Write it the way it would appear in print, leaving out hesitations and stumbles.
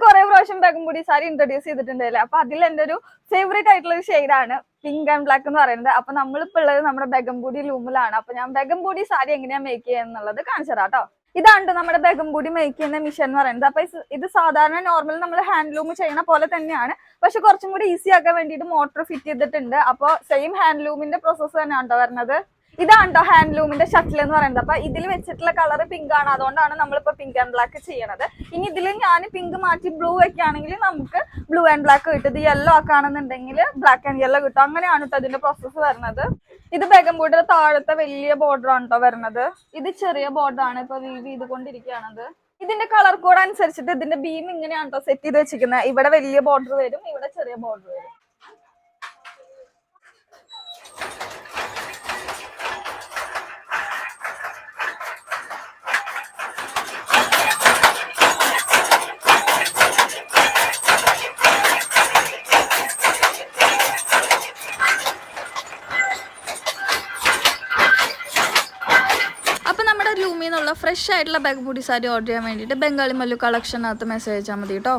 കുറെ പ്രാവശ്യം ബെഗംബൂടി സാരി ഇൻട്രൊഡ്യൂസ് ചെയ്തിട്ടുണ്ടല്ലേ. അപ്പൊ അതിൽ എന്റെ ഒരു ഫേവറേറ്റ് ആയിട്ടുള്ള ഒരു ഷെയ്ഡാണ് പിങ്ക് ആൻഡ് ബ്ലാക്ക് എന്ന് പറയുന്നത്. അപ്പൊ നമ്മളിപ്പോ ഉള്ളത് നമ്മുടെ ബെഗംബൂടി ലൂമിലാണ്. അപ്പൊ ഞാൻ ബെഗംബൂടി സാരി എങ്ങനെയാ മേക്ക് ചെയ്യുന്നുള്ളത് കാണിച്ചു തരാം കേട്ടോ. ഇതാണ് നമ്മുടെ ബെഗംബൂടി മേക്ക് ചെയ്യുന്ന മിഷൻ എന്ന് പറയുന്നത്. അപ്പൊ ഇത് സാധാരണ നോർമൽ നമ്മൾ ഹാൻഡ്ലൂം ചെയ്യണ പോലെ തന്നെയാണ്, പക്ഷെ കുറച്ചും കൂടി ഈസി ആക്കാൻ വേണ്ടിയിട്ട് മോട്ടർ ഫിറ്റ് ചെയ്തിട്ടുണ്ട്. അപ്പൊ സെയിം ഹാൻഡ്ലൂമിന്റെ പ്രോസസ്സ് തന്നെയാണ് കേട്ടോ വരുന്നത്. ഇതാണ് ഹാൻഡ്ലൂമിന്റെ ഷട്ടിൽ എന്ന് പറയുന്നത്. അപ്പൊ ഇതിൽ വെച്ചിട്ടുള്ള കളർ പിങ്ക് ആണ്, അതുകൊണ്ടാണ് നമ്മളിപ്പോ പിങ്ക് ആൻഡ് ബ്ലാക്ക് ചെയ്യണത്. ഇനി ഇതിൽ ഞാൻ പിങ്ക് മാറ്റി ബ്ലൂ വെക്കുകയാണെങ്കിൽ നമുക്ക് ബ്ലൂ ആൻഡ് ബ്ലാക്ക് കിട്ടും. ഇത് യെല്ലോ ആക്കുകയാണെന്നുണ്ടെങ്കിൽ ബ്ലാക്ക് ആൻഡ് യെല്ലോ കിട്ടും. അങ്ങനെയാണ് കേട്ടോ ഇതിന്റെ പ്രോസസ്സ് വരുന്നത്. ഇത് ബെഗംബൂടിയുടെ താഴത്തെ വലിയ ബോർഡർ ആണ് കേട്ടോ വരുന്നത്. ഇത് ചെറിയ ബോർഡർ ആണ് ഇപ്പൊ വീവ് ചെയ്തുകൊണ്ടിരിക്കുകയാണത്. ഇതിന്റെ കളർ കോഡ് അനുസരിച്ചിട്ട് ഇതിന്റെ ബീം ഇങ്ങനെയാണ് കേട്ടോ സെറ്റ് ചെയ്ത് വെച്ചിരിക്കുന്നത്. ഇവിടെ വലിയ ബോർഡർ വരും, ഇവിടെ ചെറിയ ബോർഡർ വരും. ലൂമിൽ നിന്നുള്ള ഫ്രഷ് ആയിട്ടുള്ള ബെഗംബൂടി സാരി ഓർഡർ ചെയ്യാൻ വേണ്ടിയിട്ട് ബംഗാളി മല്ലു കളക്ഷനകത്ത് മെസ്സേജ് അയച്ചാൽ മതി കേട്ടോ.